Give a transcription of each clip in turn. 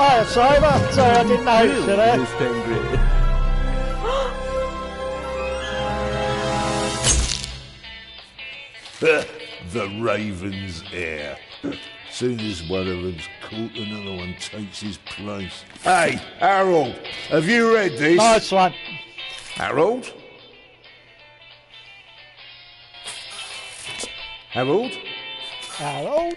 Oh, sorry, man. Sorry, I didn't notice it. Mr. Angry. The Raven's heir. Soon as one of them's caught, another one takes his place. Hey, Harold, have you read this? Nice one. Harold? Harold? Harold?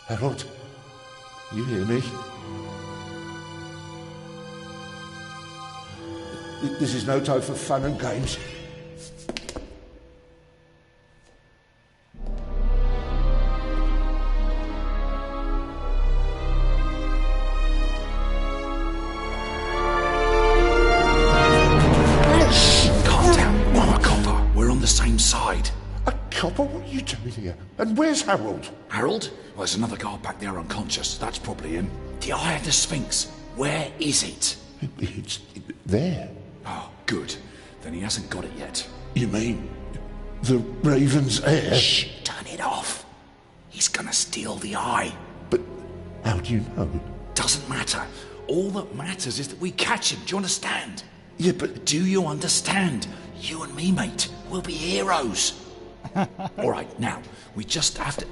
Harold? You hear me? This is no time for fun and games. Calm down. I'm a copper. We're on the same side. A copper? What are you doing here? And where's Harold? Harold? Well, there's another guard back there unconscious. That's probably him. The Eye of the Sphinx. Where is it? It's there. Oh, good. Then he hasn't got it yet. You mean the Raven's heir? Shh! Turn it off. He's gonna steal the eye. But how do you know? Doesn't matter. All that matters is that we catch him. Do you understand? Yeah, but... Do you understand? You and me, mate. We'll be heroes. All right, now, we just have to...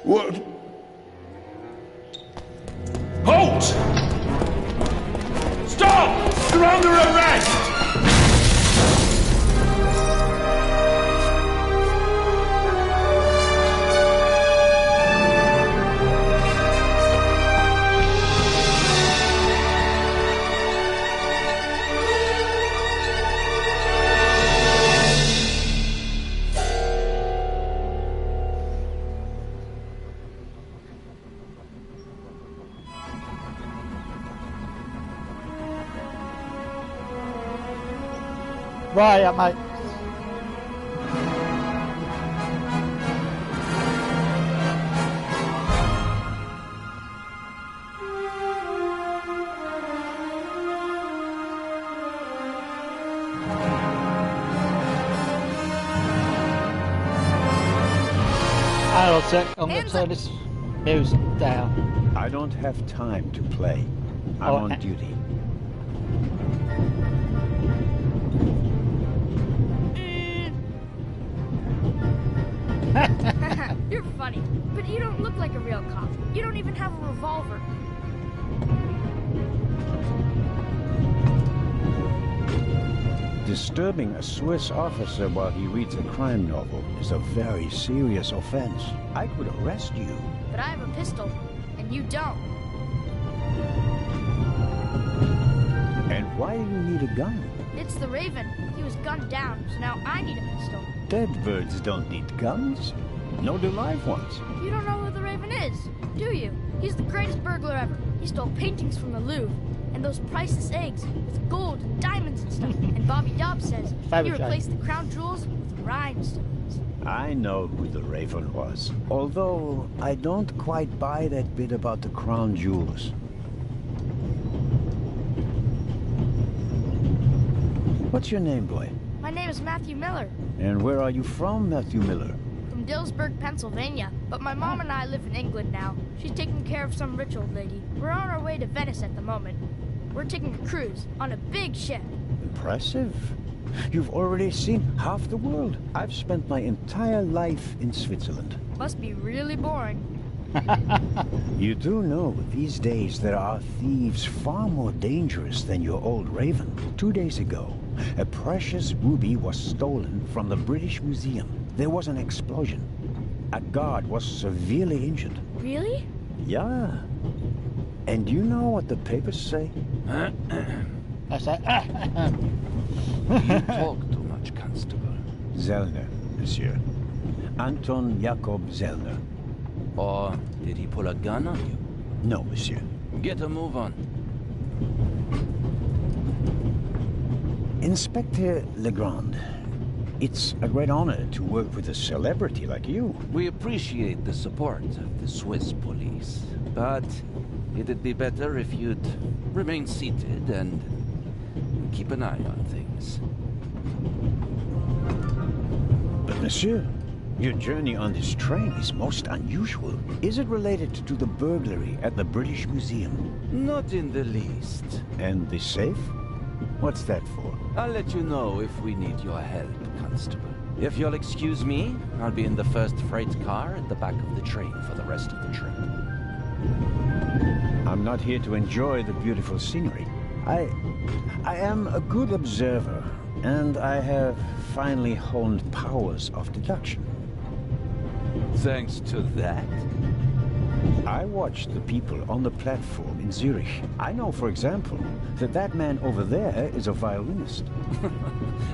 What? Halt! Stop! You're under arrest! Right, mate. Hang on a sec, I'm going to turn this music down. I don't have time to play. I'm on duty. You're funny, but you don't look like a real cop. You don't even have a revolver. Disturbing a Swiss officer while he reads a crime novel is a very serious offense. I could arrest you. But I have a pistol, and you don't. And why do you need a gun? It's the Raven. He was gunned down, so now I need a pistol. Dead birds don't need guns. Nor do live ones. You don't know who the Raven is, do you? He's the greatest burglar ever. He stole paintings from the Louvre, and those priceless eggs with gold and diamonds and stuff. And Bobby Dobbs says he replaced the crown jewels with rhinestones. I know who the Raven was. Although, I don't quite buy that bit about the crown jewels. What's your name, boy? My name is Matthew Miller. And where are you from, Matthew Miller? From Dillsburg, Pennsylvania. But my mom and I live in England now. She's taking care of some rich old lady. We're on our way to Venice at the moment. We're taking a cruise on a big ship. Impressive. You've already seen half the world. I've spent my entire life in Switzerland. Must be really boring. You do know these days there are thieves far more dangerous than your old Raven. 2 days ago, a precious ruby was stolen from the British Museum. There was an explosion. A guard was severely injured. Really? Yeah. And you know what the papers say? That's it. You talk too much, Constable. Zellner, monsieur. Anton Jakob Zellner. Or did he pull a gun on you? No, monsieur. Get a move on. Inspector Legrand, it's a great honor to work with a celebrity like you. We appreciate the support of the Swiss police, but it'd be better if you'd remain seated and keep an eye on things. But monsieur, your journey on this train is most unusual. Is it related to the burglary at the British Museum? Not in the least. And the safe? What's that for? I'll let you know if we need your help, Constable. If you'll excuse me, I'll be in the first freight car at the back of the train for the rest of the trip. I'm not here to enjoy the beautiful scenery. I am a good observer, and I have finally honed powers of deduction. Thanks to that? I watched the people on the platform in Zurich. I know, for example, that man over there is a violinist.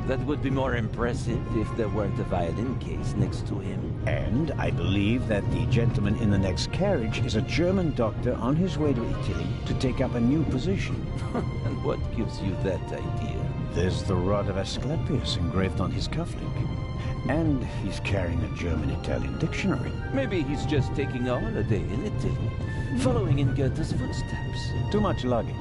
That would be more impressive if there weren't a violin case next to him. And I believe that the gentleman in the next carriage is a German doctor on his way to Italy to take up a new position. And what gives you that idea? There's the rod of Asclepius engraved on his cufflink. And he's carrying a German-Italian dictionary. Maybe he's just taking a holiday in Italy, following in Goethe's footsteps. Too much luggage.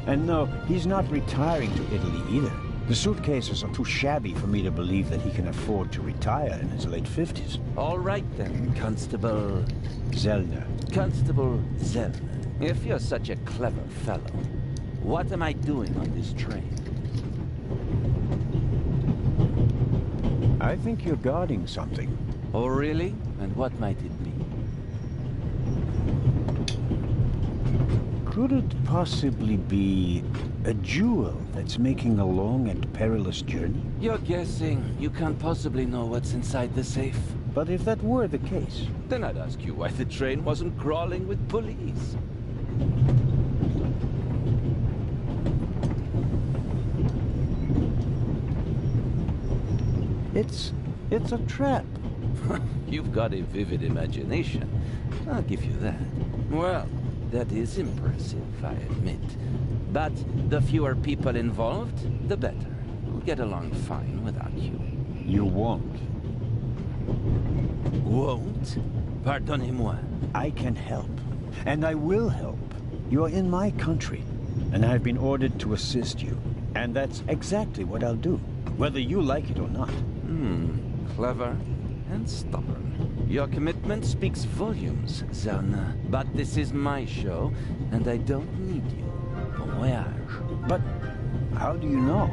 And no, he's not retiring to Italy either. The suitcases are too shabby for me to believe that he can afford to retire in his late 50s. All right then, Constable... Zellner. Constable Zellner. If you're such a clever fellow, what am I doing on this train? I think you're guarding something. Oh, really? And what might it be? Could it possibly be a jewel that's making a long and perilous journey? You're guessing. You can't possibly know what's inside the safe. But if that were the case... Then I'd ask you why the train wasn't crawling with police. It's a trap. You've got a vivid imagination. I'll give you that. Well, that is impressive, I admit. But the fewer people involved, the better. We'll get along fine without you. You won't. Won't? Pardonnez-moi. I can help. And I will help. You're in my country. And I've been ordered to assist you. And that's exactly what I'll do. Whether you like it or not. Clever and stubborn. Your commitment speaks volumes, Zellner. But this is my show, and I don't need you. Bon voyage. But how do you know?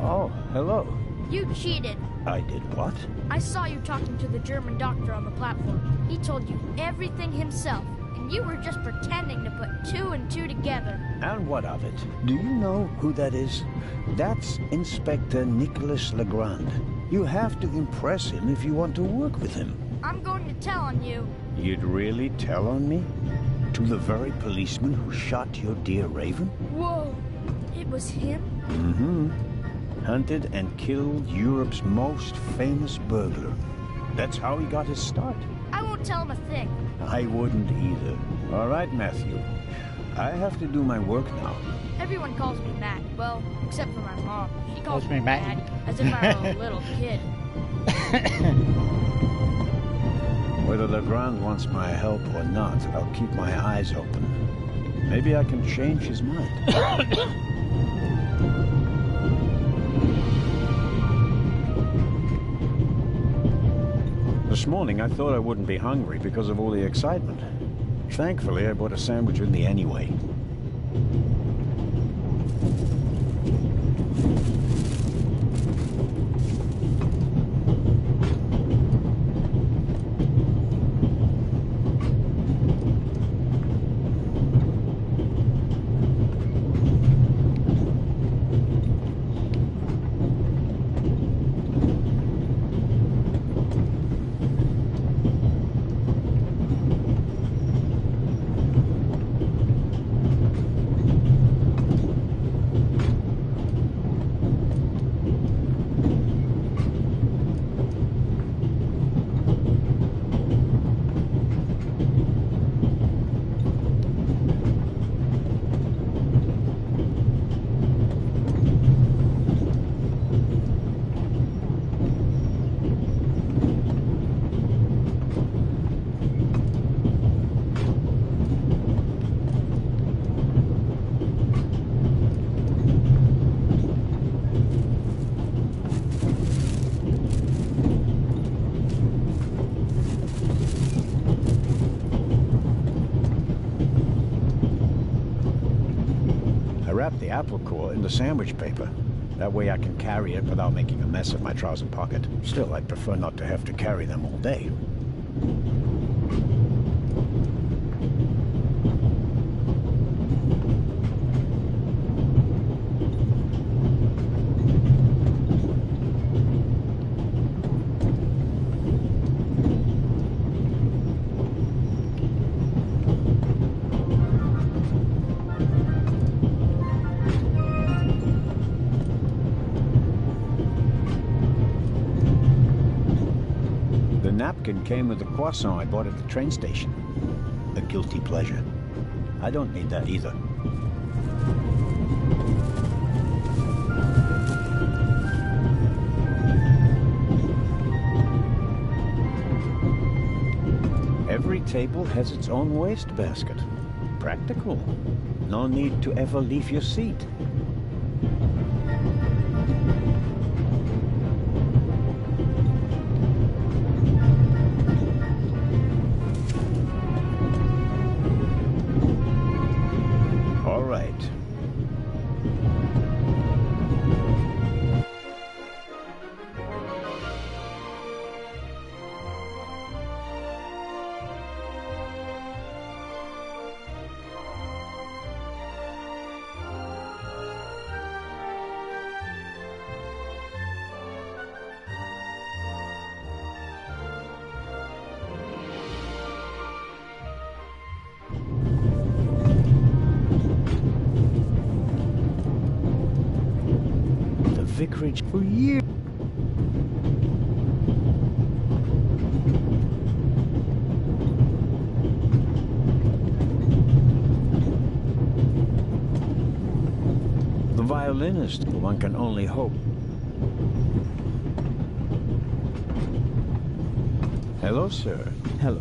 Oh, hello. You cheated. I did what? I saw you talking to the German doctor on the platform. He told you everything himself, and you were just pretending to put two and two together. And what of it? Do you know who that is? That's Inspector Nicholas Legrand. You have to impress him if you want to work with him. I'm going to tell on you. You'd really tell on me? To the very policeman who shot your dear Raven? Whoa! It was him? Mm-hmm. Hunted and killed Europe's most famous burglar. That's how he got his start. I won't tell him a thing. I wouldn't either. All right, Matthew. I have to do my work now. Everyone calls me Matt. Well, except for my mom. She calls Calls me me Matt. Matt, as if I were a little kid. Whether Legrand wants my help or not, I'll keep my eyes open. Maybe I can change his mind. This morning, I thought I wouldn't be hungry because of all the excitement. Thankfully, I bought a sandwich with me anyway. wrap the apple core in the sandwich paper. That way I can carry it without making a mess of my trouser pocket. Still, I'd prefer not to have to carry them all day. Napkin came with the croissant I bought at the train station. A guilty pleasure. I don't need that either. Every table has its own wastebasket. Practical. No need to ever leave your seat. Vicarage for years. The violinist, one can only hope. Hello, sir. Hello.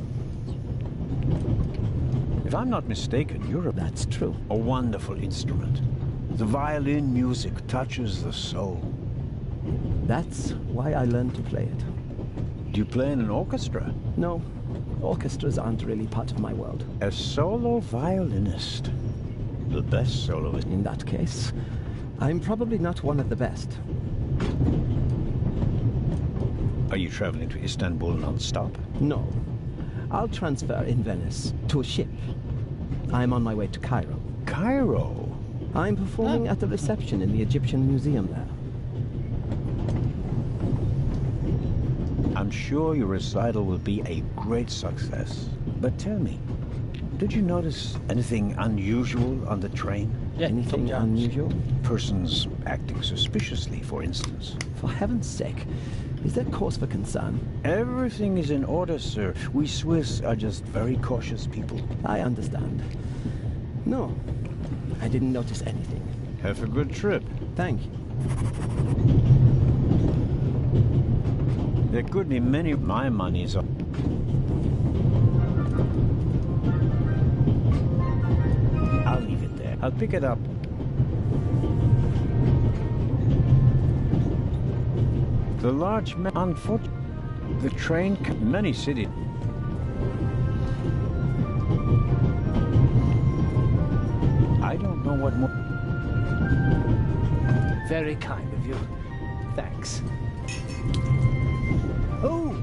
If I'm not mistaken, you're That's true. a wonderful instrument. The violin music touches the soul. That's why I learned to play it. Do you play in an orchestra? No, orchestras aren't really part of my world. A solo violinist. The best soloist. In that case, I'm probably not one of the best. Are you traveling to Istanbul non-stop? No. I'll transfer in Venice to a ship. I'm on my way to Cairo. Cairo? I'm performing at the reception in the Egyptian Museum there. I'm sure your recital will be a great success. But tell me, did you notice anything unusual on the train? Yeah, Anything unusual? Persons acting suspiciously, for instance. For heaven's sake, is there cause for concern? Everything is in order, sir. We Swiss are just very cautious people. I understand. No, I didn't notice anything. Have a good trip. Thank you. There could be many. My money's up. I'll leave it there. I'll pick it up. The large man on foot. The train. Many cities. I don't know what more. Very kind of you. Thanks. Oh,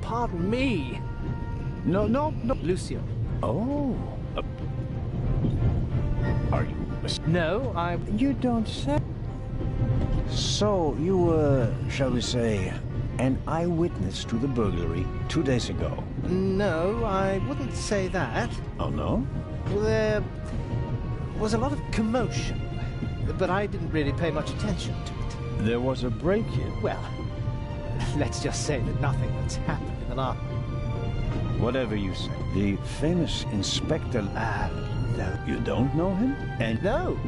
pardon me. No. Lucio. Oh. Are you? No, You don't say. So, you were, shall we say, an eyewitness to the burglary 2 days ago? No, I wouldn't say that. Oh, no? There was a lot of commotion, but I didn't really pay much attention to it. There was a break-in. Well, let's just say that nothing that's happened in the last... Whatever you say. The famous Inspector... no. You don't know him? And No.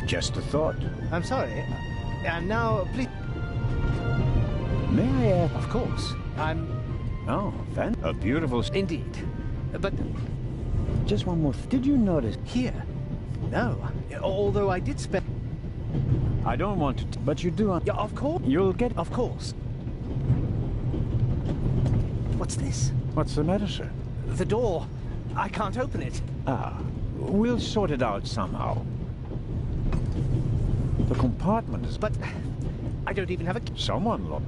just a thought. I'm sorry. And now, please... May I ask? Of course. I'm... Oh, a beautiful... Indeed. But Just one more. Did you notice? here? No. Although I did spend... I don't want to... But you do... Yeah, of course. You'll get... Of course. What's this? What's the matter, sir? The door. I can't open it. Ah, we'll sort it out somehow. The compartment is... But I don't even have a... Someone locked.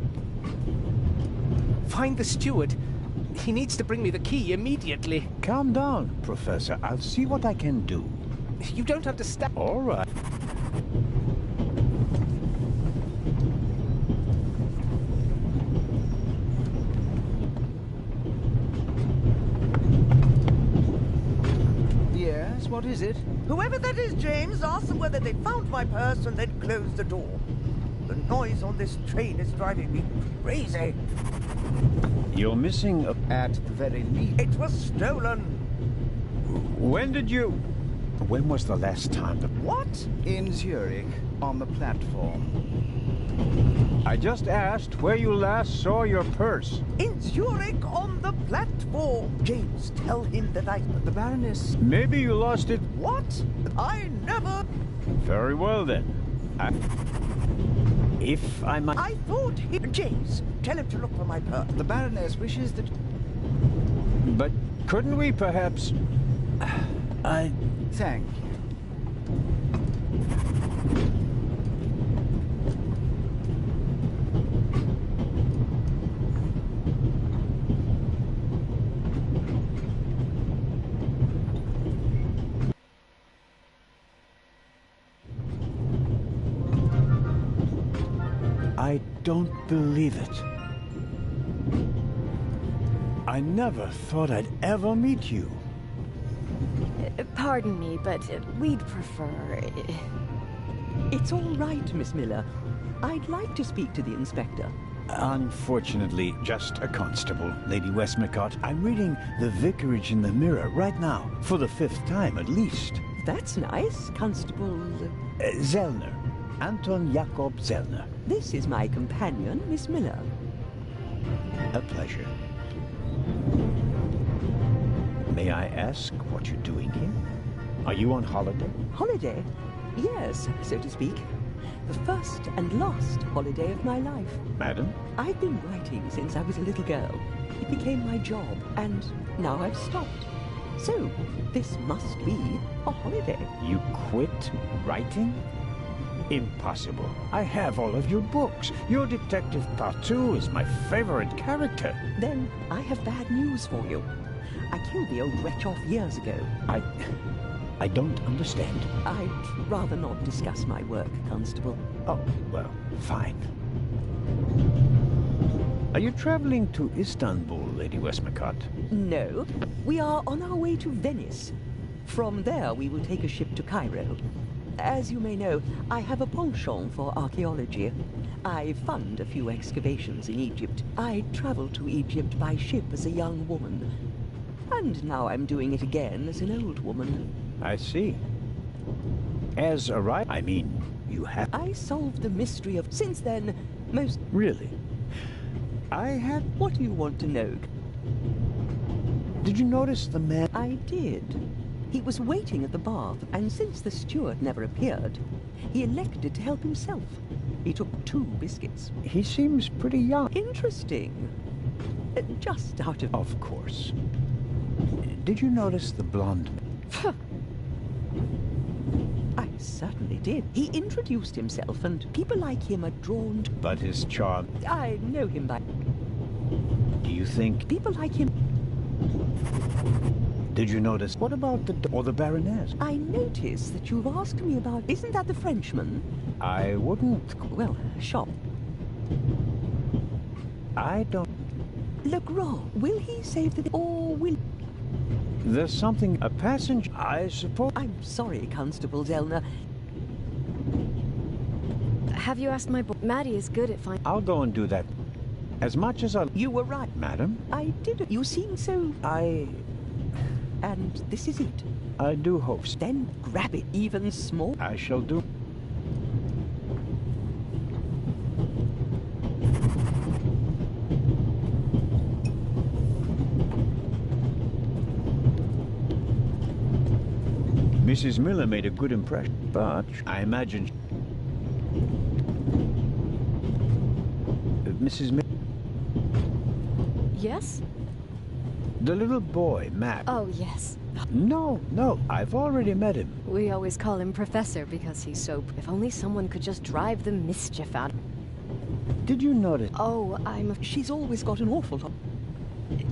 Find the steward. He needs to bring me the key immediately. Calm down, Professor. I'll see what I can do. You don't understand. All right. Yes, what is it? Whoever that is, James, ask them whether they found my purse and then closed the door. The noise on this train is driving me crazy. You're missing a... At the very least. It was stolen. When did you... When was the last time the... What? In Zurich, on the platform. I just asked where you last saw your purse. In Zurich, on the platform. James, tell him that I... The Baroness... Maybe you lost it... What? I never... Very well, then. If I might... I thought he... James, tell him to look for my purse. The Baroness wishes that... But couldn't we perhaps... Thank you. I don't believe it. I never thought I'd ever meet you. Pardon me, but we'd prefer... It's all right, Miss Miller. I'd like to speak to the inspector. Unfortunately, just a constable, Lady Westmacott. I'm reading The Vicarage in the Mirror right now, for the 5th time at least. That's nice, Constable... Zellner. Anton Jakob Zellner. This is my companion, Miss Miller. A pleasure. May I ask what you're doing here? Are you on holiday? Holiday? Yes, so to speak. The first and last holiday of my life. Madam? I've been writing since I was a little girl. It became my job, and now I've stopped. So, this must be a holiday. You quit writing? Impossible. I have all of your books. Your Detective Partout is my favorite character. Then I have bad news for you. I killed the old wretch off years ago. I don't understand. I'd rather not discuss my work, Constable. Oh, well, fine. Are you traveling to Istanbul, Lady Westmacott? No. We are on our way to Venice. From there, we will take a ship to Cairo. As you may know, I have a penchant for archaeology. I fund a few excavations in Egypt. I traveled to Egypt by ship as a young woman. And now I'm doing it again as an old woman. I see. As a writer, I mean, you have... I solved the mystery of... Since then, most... Really? I had... What do you want to know? Did you notice the man... I did. He was waiting at the bath, and since the steward never appeared, he elected to help himself. He took 2 biscuits. He seems pretty young. Interesting. Just out of... Of course. Did you notice the blonde man? I certainly did. He introduced himself, and people like him are drawn to... But his charm... I know him by... Do you think... People like him... Did you notice... What about the Baroness? I noticed that you've asked me about... Isn't that the Frenchman? I wouldn't... Well, shop. I don't... Le Grand, will he save the... Or will... There's something... A passenger... I suppose... I'm sorry, Constable Zellner. Have you asked my boy? Maddie is good at finding... I'll go and do that. As much as I... You were right. Madam? I did. You seem so... And this is it. I do hope so. Then grab it even small. I shall do. Mrs. Miller made a good impression, but I imagine... Mrs. Miller... Yes? The little boy, Matt. Oh, yes. No, I've already met him. We always call him Professor because he's so... If only someone could just drive the mischief out. Did you notice? Oh, She's always got an awful lot.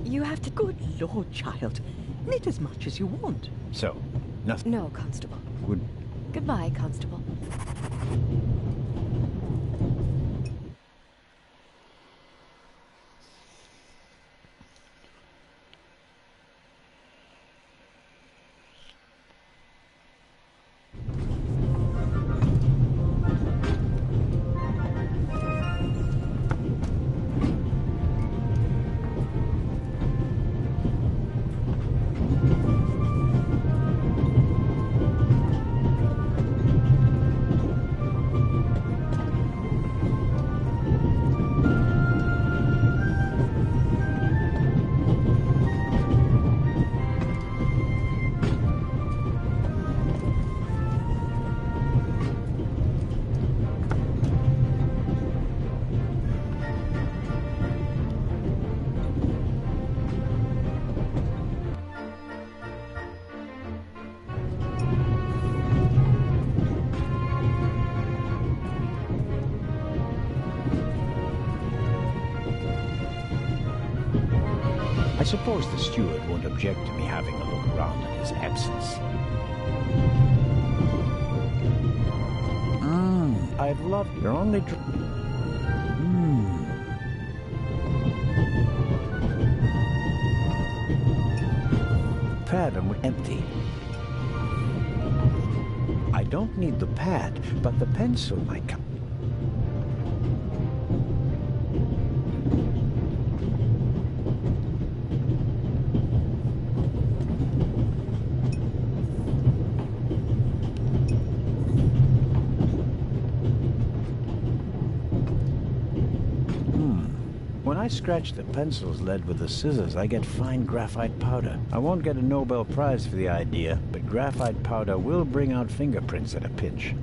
You have to... Good Lord, child. Knit as much as you want. So, nothing? No, Constable. Good. Goodbye, Constable. I suppose the steward won't object to me having a look around in his absence. I've loved your only pad and empty. I don't need the pad, but the pencil might come. When I scratch the pencil's lead with the scissors, I get fine graphite powder. I won't get a Nobel Prize for the idea, but graphite powder will bring out fingerprints at a pinch.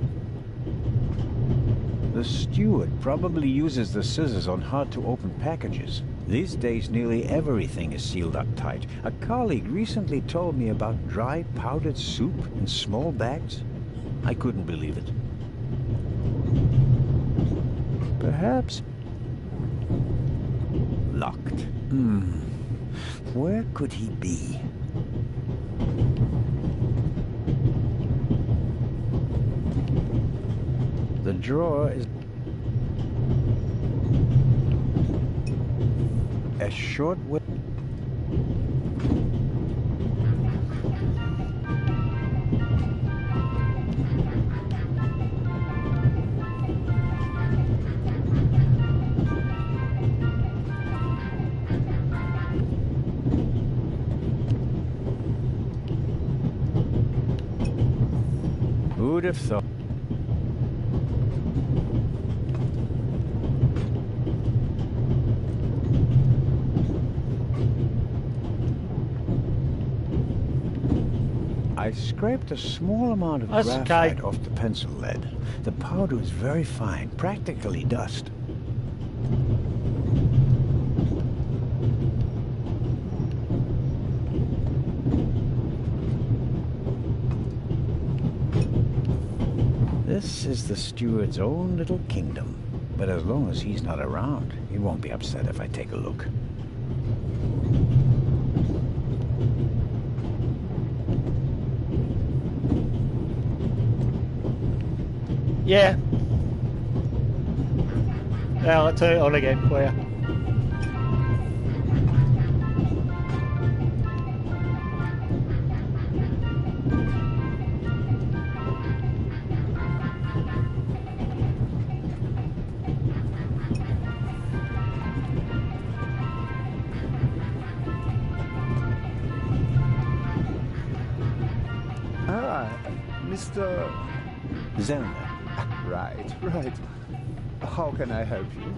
The steward probably uses the scissors on hard-to-open packages. These days, nearly everything is sealed up tight. A colleague recently told me about dry powdered soup in small bags. I couldn't believe it. Perhaps... locked. Where could he be? The drawer is a short way. Who'd have thought? I scraped a small amount of graphite off the pencil lead. The powder is very fine, practically dust. This is the steward's own little kingdom. But as long as he's not around, he won't be upset if I take a look. Yeah. Yeah, I'll turn it on again for you. Mr. Zellner. Right. How can I help you?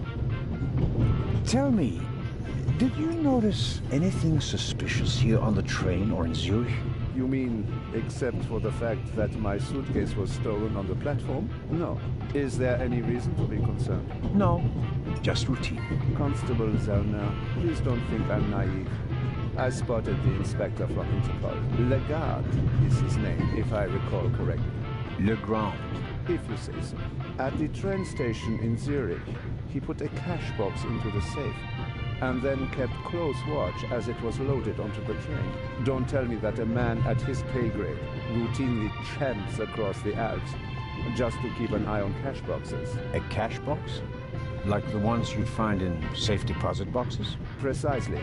Tell me, did you notice anything suspicious here on the train or in Zurich? You mean, except for the fact that my suitcase was stolen on the platform? No. Is there any reason to be concerned? No, just routine. Constable Zellner, please don't think I'm naive. I spotted the inspector from Interpol. Legarde is his name, if I recall correctly. Legrand. If you say so. At the train station in Zurich, he put a cash box into the safe, and then kept close watch as it was loaded onto the train. Don't tell me that a man at his pay grade routinely tramps across the Alps just to keep an eye on cash boxes. A cash box? Like the ones you'd find in safe deposit boxes? Precisely.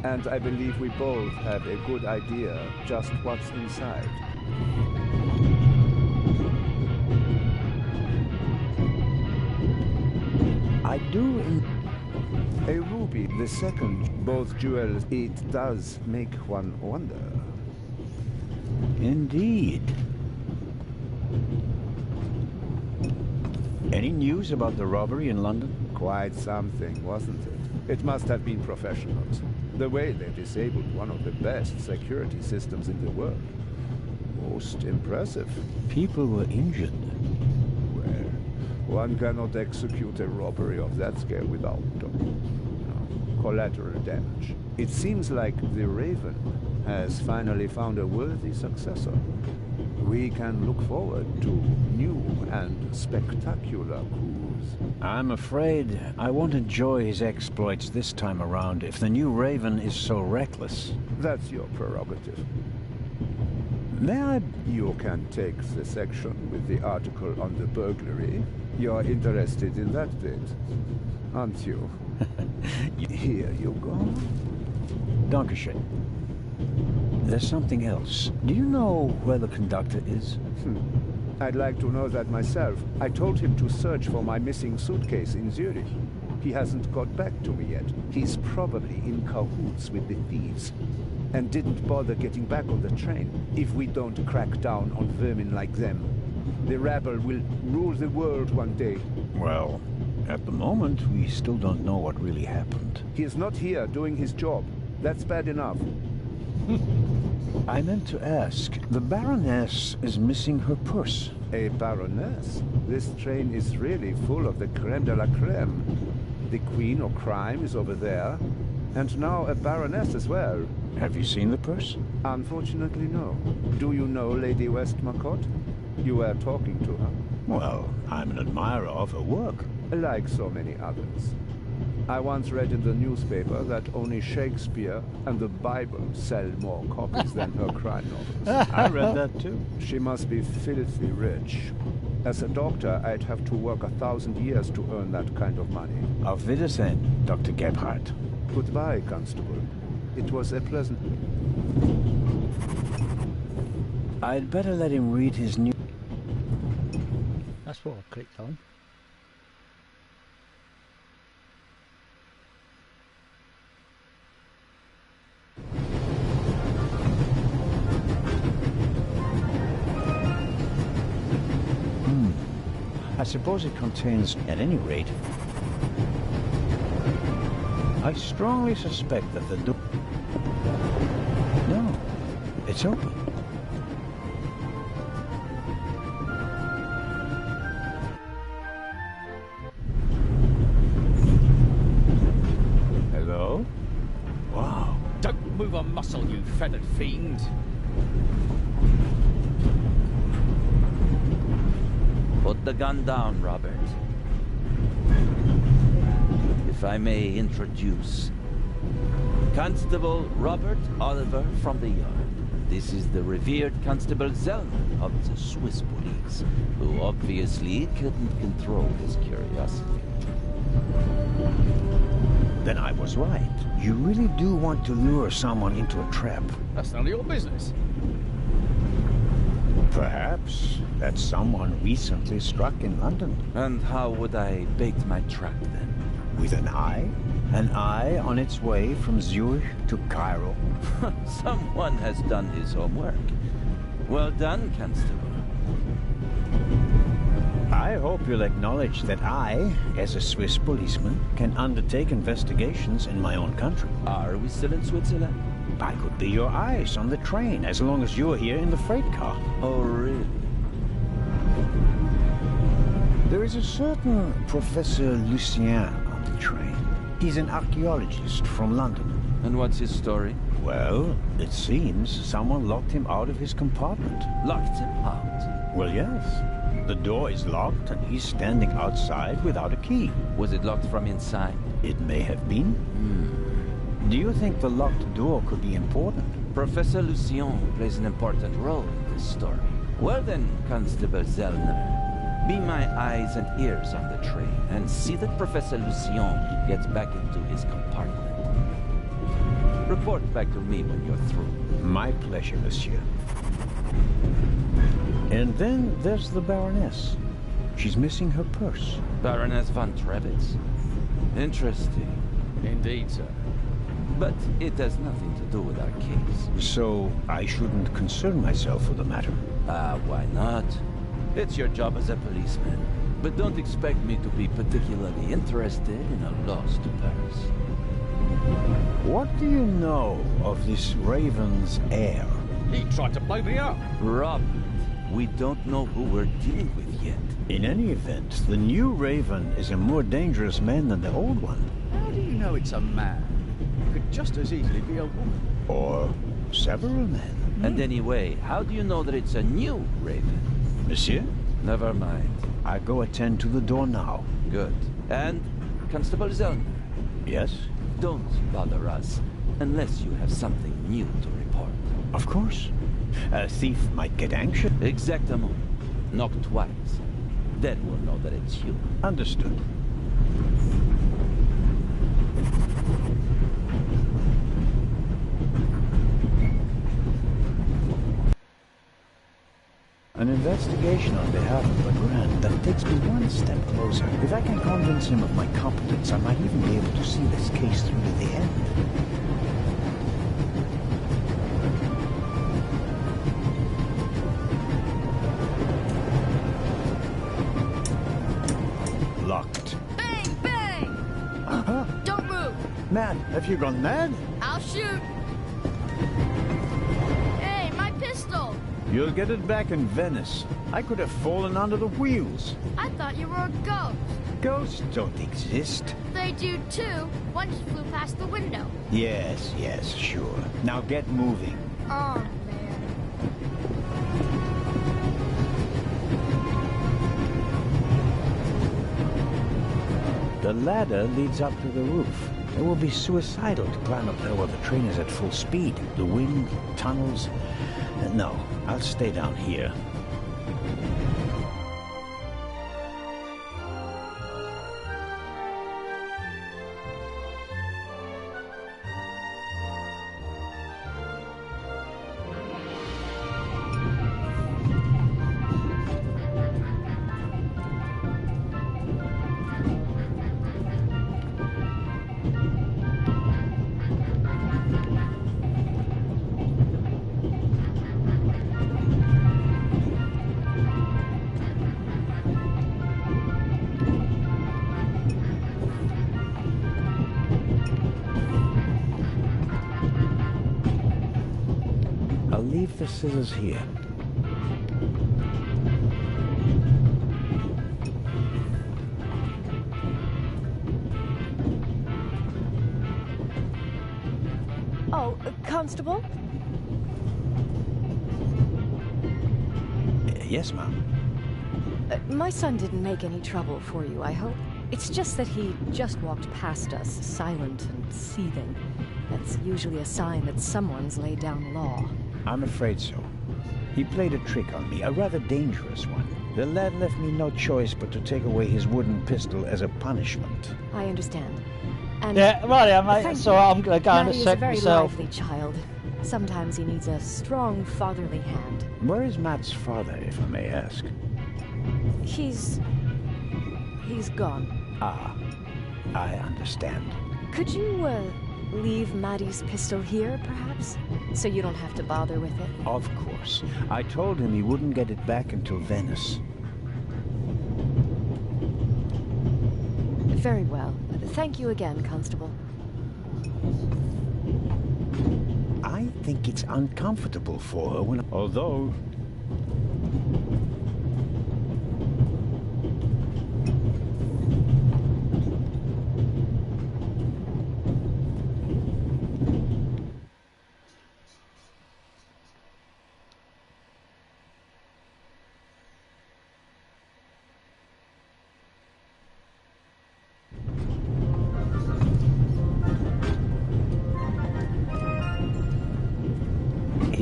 And I believe we both have a good idea just what's inside. I do A ruby, the second, both jewels, it does make one wonder. Indeed. Any news about the robbery in London? Quite something, wasn't it? It must have been professionals. The way they disabled one of the best security systems in the world. Most impressive. People were injured. Well, one cannot execute a robbery of that scale without collateral damage. It seems like the Raven has finally found a worthy successor. We can look forward to new and spectacular coups. I'm afraid I won't enjoy his exploits this time around if the new Raven is so reckless. That's your prerogative. May I? You can take the section with the article on the burglary. You're interested in that bit, aren't you? Here you go. Dankeschön. There's something else. Do you know where the conductor is? I'd like to know that myself. I told him to search for my missing suitcase in Zurich. He hasn't got back to me yet. He's probably in cahoots with the thieves. And didn't bother getting back on the train. If we don't crack down on vermin like them, the rabble will rule the world one day. Well, at the moment, we still don't know what really happened. He is not here doing his job. That's bad enough. I meant to ask, the Baroness is missing her purse. A Baroness? This train is really full of the creme de la creme. The Queen of Crime is over there, and now a Baroness as well. Have you seen the purse? Unfortunately, no. Do you know Lady Westmacott? You were talking to her. Well, I'm an admirer of her work. Like so many others. I once read in the newspaper that only Shakespeare and the Bible sell more copies than her crime novels. I read that too. She must be filthy rich. As a doctor, I'd have to work 1,000 years to earn that kind of money. Auf Wiedersehen, Dr. Gebhardt. Goodbye, Constable. It was a pleasant... I'd better let him read his new... That's what I clicked on. I suppose it contains, at any rate... I strongly suspect that the door... No, it's open. Hello? Wow. Don't move a muscle, you feathered fiend. Put the gun down, Robert. If I may introduce Constable Robert Oliver from the Yard. This is the revered Constable Zellman of the Swiss police, who obviously couldn't control his curiosity. Then I was right. You really do want to lure someone into a trap. That's none of your business. Perhaps that someone recently struck in London. And how would I bait my trap then? With an eye? An eye on its way from Zurich to Cairo? Someone has done his homework. Well done, Constable. I hope you'll acknowledge that I, as a Swiss policeman, can undertake investigations in my own country. Are we still in Switzerland? I could be your eyes on the train as long as you're here in the freight car. Oh, really? There is a certain Professor Lucien on the train. He's an archaeologist from London. And what's his story? Well, it seems someone locked him out of his compartment. Locked him out? Well, yes. The door is locked and he's standing outside without a key. Was it locked from inside? It may have been. Do you think the locked door could be important? Professor Lucien plays an important role in this story. Well then, Constable Zellner, be my eyes and ears on the train and see that Professor Lucien gets back into his compartment. Report back to me when you're through. My pleasure, monsieur. And then there's the Baroness. She's missing her purse. Baroness von Trebitz. Interesting. Indeed, sir. But it has nothing to do with our case. So I shouldn't concern myself with the matter? Why not? It's your job as a policeman. But don't expect me to be particularly interested in a lost purse. What do you know of this Raven's heir? He tried to blow me up. Robert, we don't know who we're dealing with yet. In any event, the new Raven is a more dangerous man than the old one. How do you know it's a man? It could just as easily be a woman. Or several men. And anyway, how do you know that it's a new Raven? Monsieur? Never mind. I go attend to the door now. Good. And, Constable Zellner? Yes? Don't bother us, unless you have something new to report. Of course. A thief might get anxious. Exactement. Knock twice. Then we'll know that it's you. Understood. An investigation on behalf of Legrand that takes me one step closer. If I can convince him of my competence, I might even be able to see this case through to the end. Locked. Bang, bang! Uh-huh. Don't move! Man, have you gone mad? I'll shoot! Hey, my pistol! You'll get it back in Venice. I could have fallen under the wheels. I thought you were a ghost. Ghosts don't exist. They do too. One just flew past the window. Yes, sure. Now get moving. Oh, man. The ladder leads up to the roof. It will be suicidal to climb up there while the train is at full speed. The wind, tunnels... No, I'll stay down here. Leave the scissors here. Oh, Constable? Yes, ma'am. My son didn't make any trouble for you, I hope. It's just that he just walked past us, silent and seething. That's usually a sign that someone's laid down the law. I'm afraid so. He played a trick on me, a rather dangerous one. The lad left me no choice but to take away his wooden pistol as a punishment. I understand. And yeah, right, yeah, mate. So I'm going to go and Matty check is a very myself. lively child. Sometimes he needs a strong fatherly hand. Where is Matt's father, if I may ask? He's gone. Ah, I understand. Could you, leave Maddie's pistol here, perhaps? So you don't have to bother with it? Of course. I told him he wouldn't get it back until Venice. Very well. Thank you again, Constable. I think it's uncomfortable for her when... Although...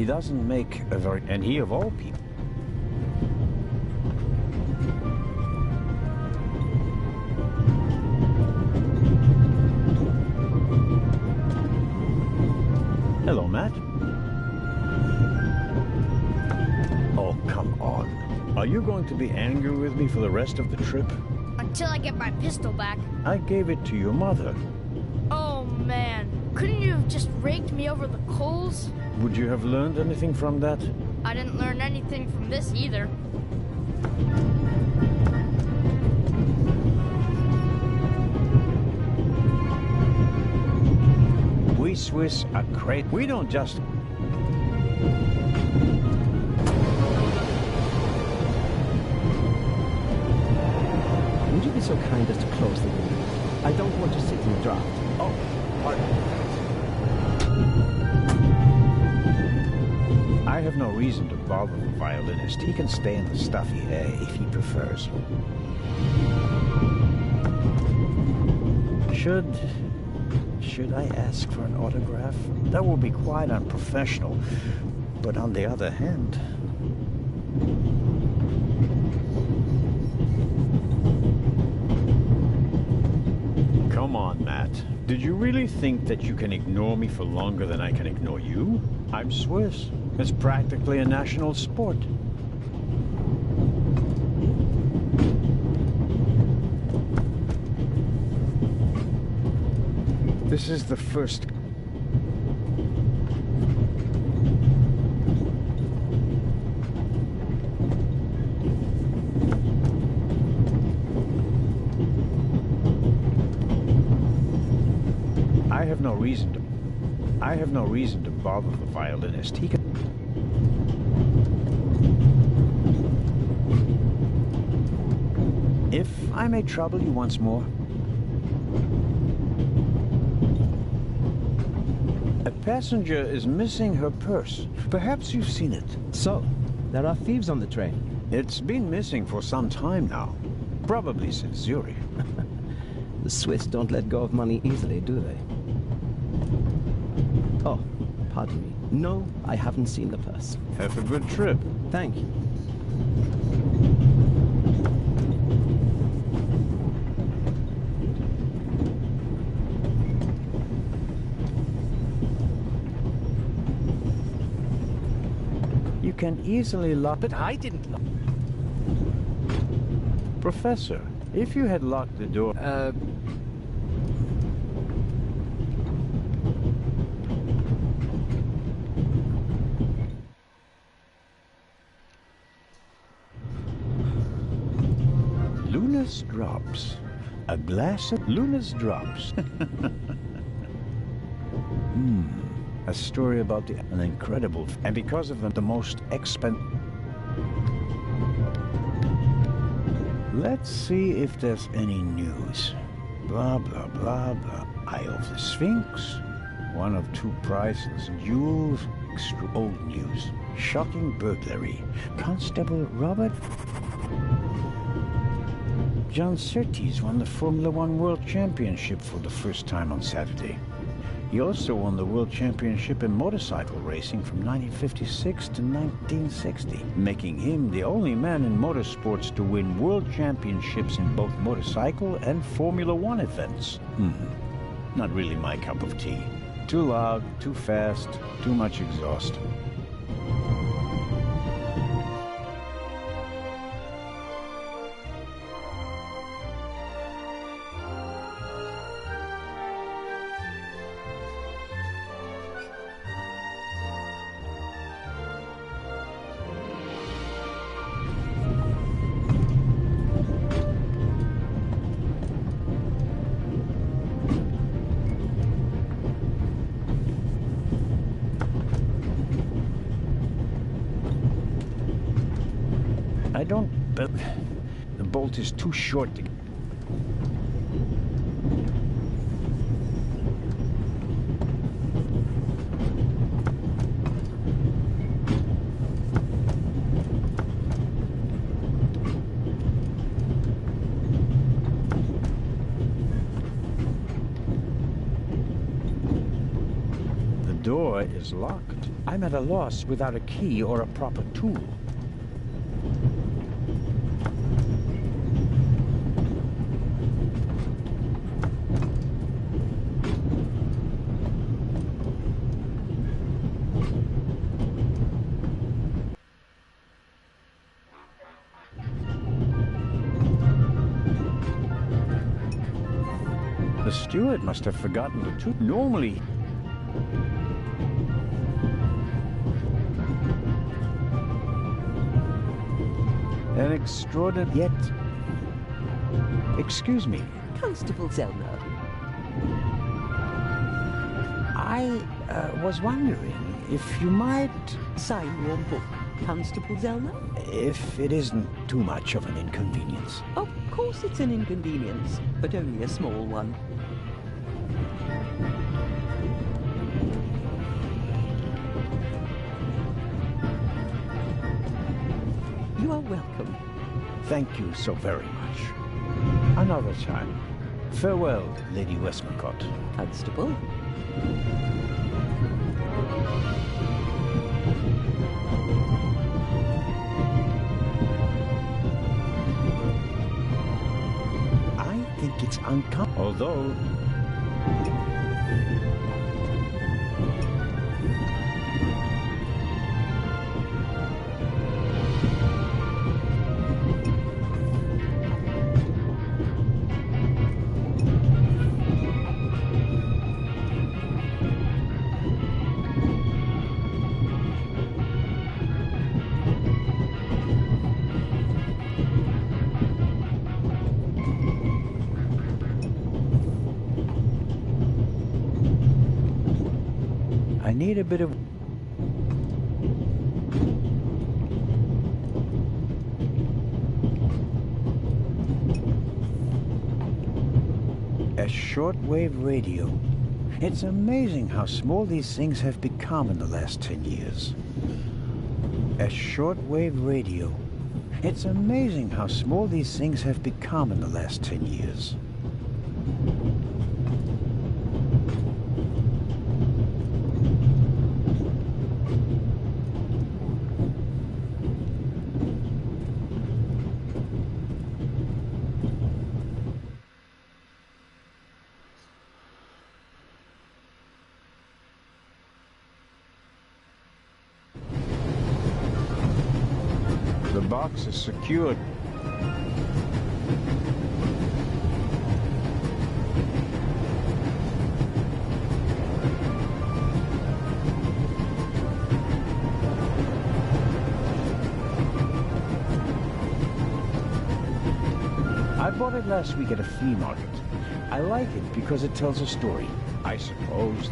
He doesn't make a very... And he of all people... Hello, Matt. Oh, come on. Are you going to be angry with me for the rest of the trip? Until I get my pistol back. I gave it to your mother. Oh, man. Couldn't you have just raked me over the coals? Would you have learned anything from that? I didn't learn anything from this either. We Swiss are great. We don't just... Would you be so kind as to close the window? I don't want to sit in the draft. Oh, pardon. I have no reason to bother the violinist. He can stay in the stuffy hay if he prefers. Should I ask for an autograph? That would be quite unprofessional. But on the other hand... Come on, Matt. Did you really think that you can ignore me for longer than I can ignore you? I'm Swiss. It's practically a national sport. This is the first... I have no reason to bother the violinist. He can... If I may trouble you once more... A passenger is missing her purse. Perhaps you've seen it. So, there are thieves on the train. It's been missing for some time now. Probably since Zurich. The Swiss don't let go of money easily, do they? Oh, pardon me. No, I haven't seen the purse. Have a good trip. Thank you. You can easily lock... But I didn't lock... Professor, if you had locked the door... Luna's drops. A glass of Luna's drops. A story about an incredible... And because of the most expensive... Let's see if there's any news. Blah, blah, blah, blah. Eye of the Sphinx. One of two priceless jewels. Extra old news. Shocking burglary. Constable Robert... John Surtees won the Formula One World Championship for the first time on Saturday. He also won the World Championship in motorcycle racing from 1956 to 1960, making him the only man in motorsports to win World Championships in both motorcycle and Formula One events. Not really my cup of tea. Too loud, too fast, too much exhaust. I don't... the bolt is too short to... The door is locked. I'm at a loss without a key or a proper tool. The steward must have forgotten the tool. Normally... An extraordinary... Yet... Excuse me. Constable Zellner. I was wondering if you might... Sign your book, Constable Zellner? If it isn't too much of an inconvenience. Of course it's an inconvenience, but only a small one. You are welcome. Thank you so very much. Another time. Farewell, Lady Westmacott. Constable. I think it's uncommon, although... I need a bit of... A shortwave radio. It's amazing how small these things have become in the last 10 years. A shortwave radio. It's amazing how small these things have become in the last 10 years. The box is secured. I bought it last week at a flea market. I like it because it tells a story, I suppose.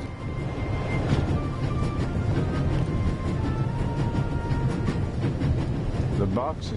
The box...